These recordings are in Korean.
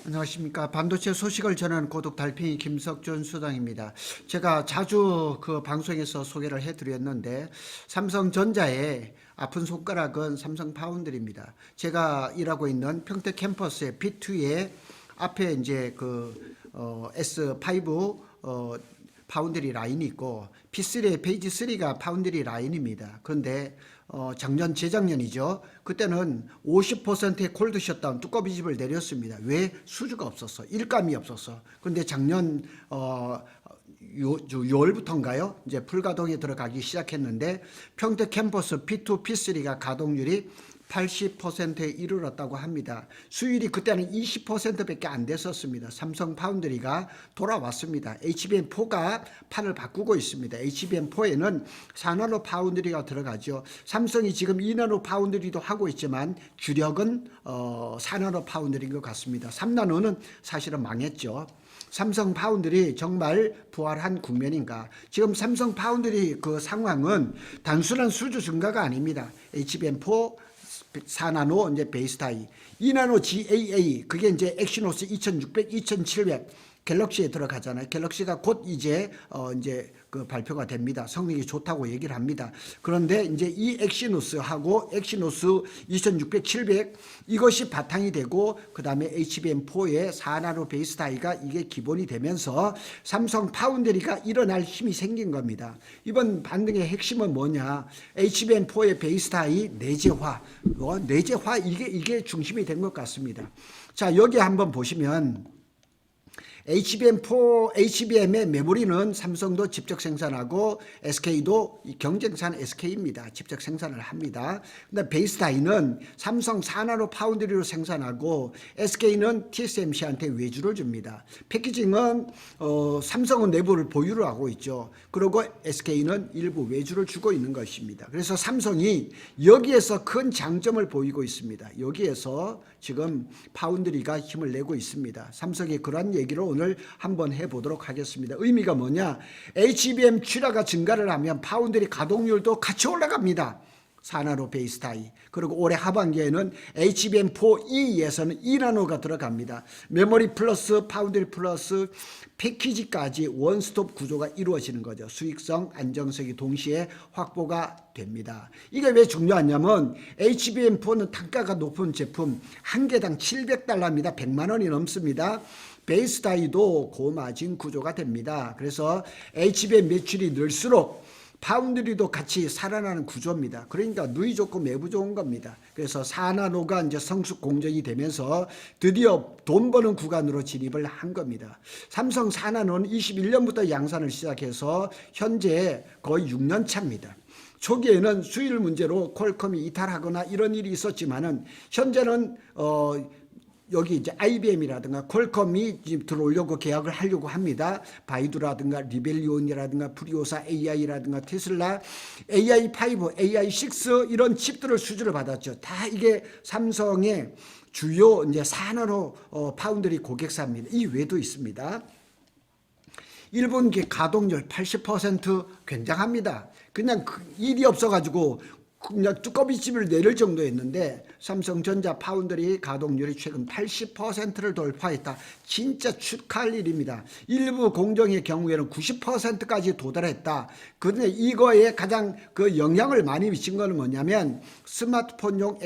안녕하십니까. 반도체 소식을 전하는 고독 달팽이 김석준 수장입니다. 제가 자주 그 방송에서 소개를 해드렸는데 삼성전자의 아픈 손가락은 삼성파운드리입니다. 제가 일하고 있는 평택 캠퍼스의 B2에 앞에 이제 S5 파운드리 라인이 있고 P3의 페이지 3가 파운드리 라인입니다. 그런데 작년 재작년이죠. 그때는 50%의 콜드 셧다운 두꺼비 집을 내렸습니다. 왜? 수주가 없었어. 일감이 없었어. 그런데 작년 6월부터인가요? 이제 풀가동에 들어가기 시작했는데 평택 캠퍼스 P2, P3가 가동률이 80%에 이르렀다고 합니다. 수율이 그때는 20%밖에 안 됐었습니다. 삼성 파운드리가 돌아왔습니다. HBM4가 판을 바꾸고 있습니다. HBM4에는 4나노 파운드리가 들어가죠. 삼성이 지금 2나노 파운드리도 하고 있지만 주력은 4나노 파운드리인 것 같습니다. 3나노는 사실은 망했죠. 삼성 파운드리 정말 부활한 국면인가? 지금 삼성 파운드리 그 상황은 단순한 수주 증가가 아닙니다. HBM4 4나노 이제 베이스 타입, 2나노 GAA 그게 이제 엑시노스 2600, 2700 갤럭시에 들어가잖아요. 갤럭시가 곧 이제 그 발표가 됩니다. 성능이 좋다고 얘기를 합니다. 그런데 이제 이 엑시노스하고 엑시노스 2600, 700 이것이 바탕이 되고 그 다음에 HBM4의 4나노 베이스 타이가 이게 기본이 되면서 삼성 파운드리가 일어날 힘이 생긴 겁니다. 이번 반등의 핵심은 뭐냐? HBM4의 베이스 타이 내재화, 내재화 이게 중심이 된 것 같습니다. 자, 여기 한번 보시면 HBM의 메모리는 삼성도 직접 생산하고 SK도 경쟁사는 SK입니다. 직접 생산을 합니다. 근데 베이스 타이는 삼성 4나노 파운드리로 생산하고 SK는 TSMC한테 외주를 줍니다. 패키징은 삼성은 내부를 보유를 하고 있죠. 그리고 SK는 일부 외주를 주고 있는 것입니다. 그래서 삼성이 여기에서 큰 장점을 보이고 있습니다. 여기에서 지금 파운드리가 힘을 내고 있습니다. 삼성의 그런 얘기를 오늘 한번 해보도록 하겠습니다. 의미가 뭐냐? HBM 출하가 증가를 하면 파운드리 가동률도 같이 올라갑니다. 4나노 베이스 타이. 그리고 올해 하반기에는 HBM4E에서는 2나노가 들어갑니다. 메모리 플러스 파운드리 플러스 패키지까지 원스톱 구조가 이루어지는 거죠. 수익성, 안정성이 동시에 확보가 됩니다. 이게 왜 중요하냐면 HBM4는 단가가 높은 제품 한 개당 700달러입니다. 100만 원이 넘습니다. 베이스 타이도 고마진 구조가 됩니다. 그래서 HBM 매출이 늘수록 파운드리도 같이 살아나는 구조입니다. 그러니까 누이 좋고 매부 좋은 겁니다. 그래서 4나노가 이제 성숙 공정이 되면서 드디어 돈 버는 구간으로 진입을 한 겁니다. 삼성 4나노는 21년부터 양산을 시작해서 현재 거의 6년 차입니다. 초기에는 수율 문제로 퀄컴이 이탈하거나 이런 일이 있었지만은 현재는 여기 이제 IBM이라든가 퀄컴이 지금 들어오려고 계약을 하려고 합니다. 바이두라든가 리벨리온이라든가 프리오사 AI라든가 테슬라 AI5, AI6 이런 칩들을 수주를 받았죠. 다 이게 삼성의 주요 이제 4나노 파운드리 고객사입니다. 이 외에도 있습니다. 1분기 가동률 80% 굉장합니다. 그냥 일이 없어가지고 그냥 두꺼비집을 내릴 정도였는데 삼성전자 파운드리 가동률이 최근 80%를 돌파했다. 진짜 축하할 일입니다. 일부 공정의 경우에는 90%까지 도달했다. 그런데 이거에 가장 그 영향을 많이 미친 거는 뭐냐면 스마트폰용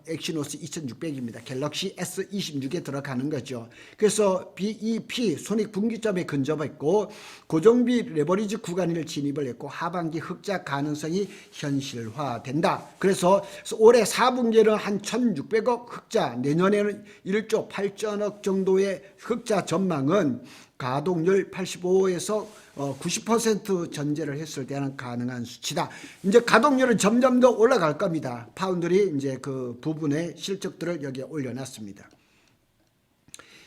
엑시노스 2600입니다. 갤럭시 S26에 들어가는 거죠. 그래서 BEP 손익 분기점에 근접했고 고정비 레버리지 구간을 진입을 했고 하반기 흑자 가능성이 현실화 된다. 그래서 올해 4분기에는 한 1,600억 흑자, 내년에는 1조 8천억 정도의 흑자 전망은 가동률 85에서 90% 전제를 했을 때는 가능한 수치다. 이제 가동률은 점점 더 올라갈 겁니다. 파운드리 이제 그 부분의 실적들을 여기에 올려놨습니다.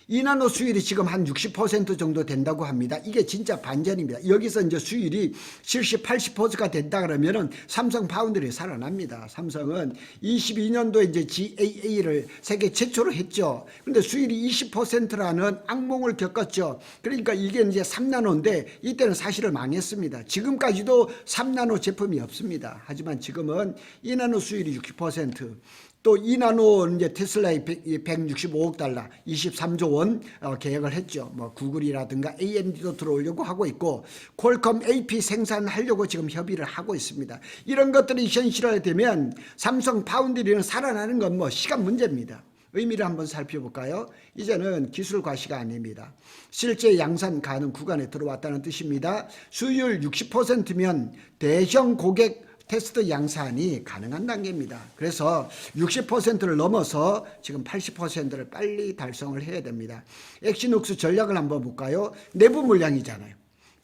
2나노 수율이 지금 한 60% 정도 된다고 합니다. 이게 진짜 반전입니다. 여기서 이제 수율이 70, 80%가 된다 그러면은 삼성 파운드리 살아납니다. 삼성은 22년도에 이제 GAA를 세계 최초로 했죠. 근데 수율이 20%라는 악몽을 겪었죠. 그러니까 이게 이제 3나노인데 이때는 사실은 망했습니다. 지금까지도 3나노 제품이 없습니다. 하지만 지금은 2나노 수율이 60%. 또 2나노 이제 테슬라의 165억 달러, 23조 원 계획을 했죠. 뭐 구글이라든가 AMD도 들어오려고 하고 있고, 퀄컴 AP 생산하려고 지금 협의를 하고 있습니다. 이런 것들이 현실화되면 삼성 파운드리는 살아나는 건 뭐 시간 문제입니다. 의미를 한번 살펴볼까요? 이제는 기술 과시가 아닙니다. 실제 양산 가능 구간에 들어왔다는 뜻입니다. 수율 60%면 대형 고객 테스트 양산이 가능한 단계입니다. 그래서 60%를 넘어서 지금 80%를 빨리 달성을 해야 됩니다. 엑시녹스 전략을 한번 볼까요? 내부 물량이잖아요.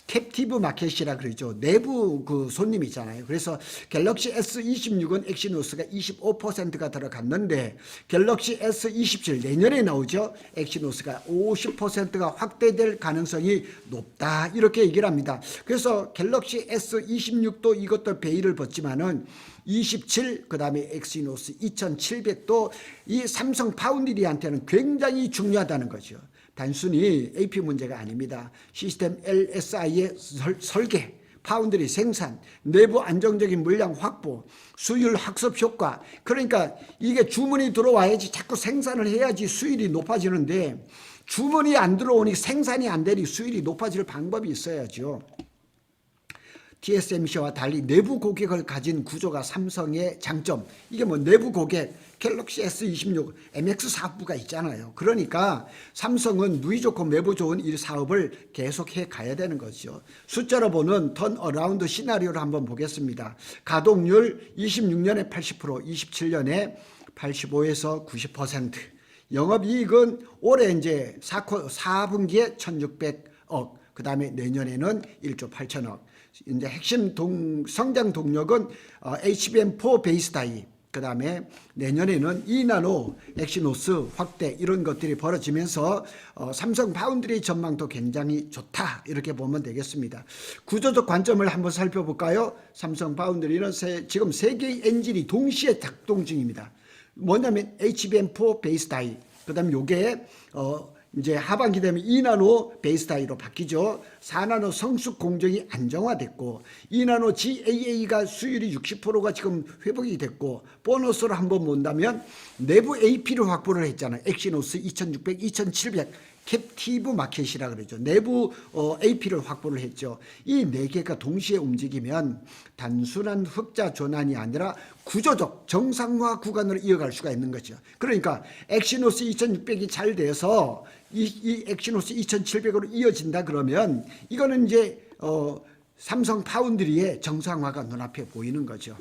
캡티브 마켓이라 그러죠. 내부 그 손님이잖아요. 그래서 갤럭시 S26은 엑시노스가 25%가 들어갔는데 갤럭시 S27 내년에 나오죠. 엑시노스가 50%가 확대될 가능성이 높다. 이렇게 얘기를 합니다. 그래서 갤럭시 S26도 이것도 베일을 벗지만은 27, 그 다음에 엑시노스 2700도 이 삼성 파운드리한테는 굉장히 중요하다는 거죠. 단순히 AP 문제가 아닙니다. 시스템 LSI의 설계, 파운드리 생산, 내부 안정적인 물량 확보, 수율 학습 효과. 그러니까 이게 주문이 들어와야지 자꾸 생산을 해야지 수율이 높아지는데 주문이 안 들어오니 생산이 안 되니 수율이 높아질 방법이 있어야죠. TSMC와 달리 내부 고객을 가진 구조가 삼성의 장점. 이게 뭐 내부 고객, 갤럭시 S26, MX 사업부가 있잖아요. 그러니까 삼성은 누이 좋고 매부 좋은 이 사업을 계속해 가야 되는 거죠. 숫자로 보는 턴어라운드 시나리오를 한번 보겠습니다. 가동률 26년에 80%, 27년에 85에서 90%. 영업이익은 올해 이제 4분기에 1,600억, 그 다음에 내년에는 1조 8천억. 이제 핵심 성장 동력은 HBM4 베이스 다이, 그 다음에 내년에는 2나노 엑시노스 확대 이런 것들이 벌어지면서 삼성 파운드리 전망도 굉장히 좋다 이렇게 보면 되겠습니다. 구조적 관점을 한번 살펴볼까요? 삼성 파운드리는 지금 세 개의 엔진이 동시에 작동 중입니다. 뭐냐면 HBM4 베이스 다이, 그 다음에 요게 이제 하반기 되면 2나노 베이스 다이로 바뀌죠. 4나노 성숙 공정이 안정화됐고 2나노 GAA가 수율이 60%가 지금 회복이 됐고 보너스로 한번 본다면 내부 AP를 확보를 했잖아요. 엑시노스 2600, 2700 캡티브 마켓이라 그러죠. 내부 AP를 확보를 했죠. 이 네 개가 동시에 움직이면 단순한 흑자 전환이 아니라 구조적 정상화 구간으로 이어갈 수가 있는 거죠. 그러니까 엑시노스 2600이 잘 돼서 이 엑시노스 2700으로 이어진다 그러면 이거는 이제 삼성 파운드리의 정상화가 눈앞에 보이는 거죠.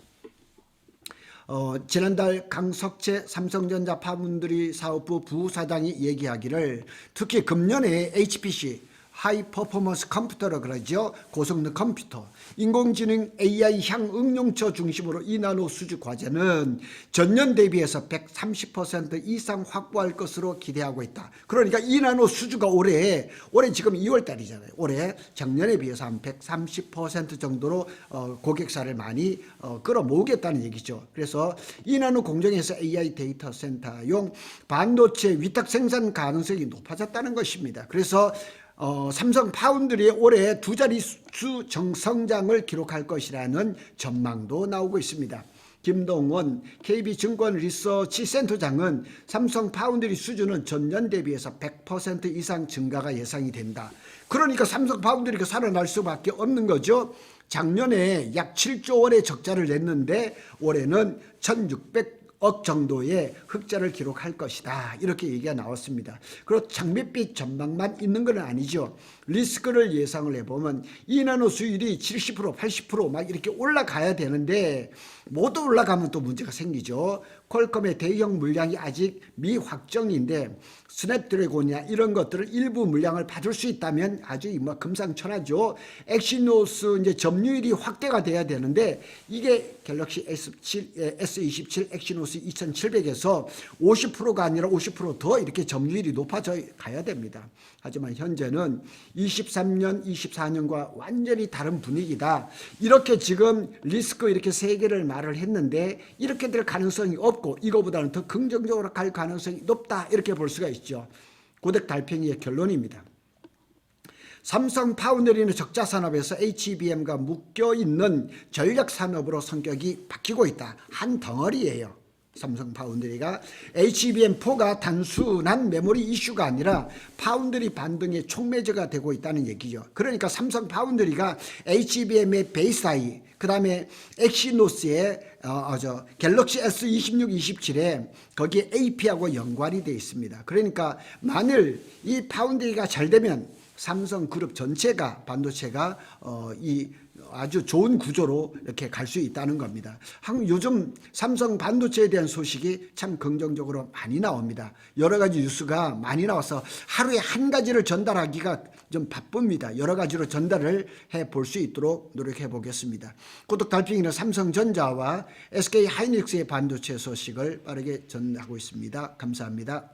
지난달 강석채 삼성전자 파운드리 사업부 부사장이 얘기하기를 특히 금년에 HPC 하이 퍼포먼스 컴퓨터라 그러죠. 고성능 컴퓨터, 인공지능 AI 향 응용처 중심으로 2나노 수주 과제는 전년 대비해서 130% 이상 확보할 것으로 기대하고 있다. 그러니까 2나노 수주가 올해 지금 2월 달이잖아요. 올해 작년에 비해서 한 130% 정도로 고객사를 많이 끌어모으겠다는 얘기죠. 그래서 2나노 공정에서 AI 데이터 센터용 반도체 위탁 생산 가능성이 높아졌다는 것입니다. 그래서 삼성 파운드리의 올해 두 자릿수 정성장을 기록할 것이라는 전망도 나오고 있습니다. 김동원 KB증권 리서치 센터장은 삼성 파운드리 수주는 전년 대비해서 100% 이상 증가가 예상이 된다. 그러니까 삼성 파운드리가 살아날 수밖에 없는 거죠. 작년에 약 7조 원의 적자를 냈는데 올해는 1,600억 정도의 흑자를 기록할 것이다. 이렇게 얘기가 나왔습니다. 그리고 장밋빛 전망만 있는 건 아니죠. 리스크를 예상을 해보면 2나노 수율이 70%, 80% 막 이렇게 올라가야 되는데 모두 올라가면 또 문제가 생기죠. 퀄컴의 대형 물량이 아직 미확정인데 스냅드래곤이나 이런 것들을 일부 물량을 받을 수 있다면 아주 뭐 금상첨화죠. 엑시노스 이제 점유율이 확대가 돼야 되는데 이게 갤럭시 S27 엑시노스 2700에서 50%가 아니라 50% 더 이렇게 점유율이 높아져 가야 됩니다. 하지만 현재는 23년, 24년과 완전히 다른 분위기다. 이렇게 지금 리스크 이렇게 세 개를 말을 했는데 이렇게 될 가능성이 없고 이거보다는 더 긍정적으로 갈 가능성이 높다. 이렇게 볼 수가 있죠. 고득 달팽이의 결론입니다. 삼성 파운드리는 적자 산업에서 HBM과 묶여있는 전략 산업으로 성격이 바뀌고 있다. 한 덩어리예요. 삼성 파운드리가 HBM4가 단순한 메모리 이슈가 아니라 파운드리 반등의 촉매제가 되고 있다는 얘기죠. 그러니까 삼성 파운드리가 HBM의 베이스 다이, 그 다음에 엑시노스의 갤럭시 S26, 27에 거기에 AP하고 연관이 되어 있습니다. 그러니까 만일 이 파운드리가 잘 되면 삼성 그룹 전체가 반도체가 이 아주 좋은 구조로 이렇게 갈 수 있다는 겁니다. 요즘 삼성 반도체에 대한 소식이 참 긍정적으로 많이 나옵니다. 여러 가지 뉴스가 많이 나와서 하루에 한 가지를 전달하기가 좀 바쁩니다. 여러 가지로 전달을 해 볼 수 있도록 노력해 보겠습니다. 구독 달팽이는 삼성전자와 SK 하이닉스의 반도체 소식을 빠르게 전하고 있습니다. 감사합니다.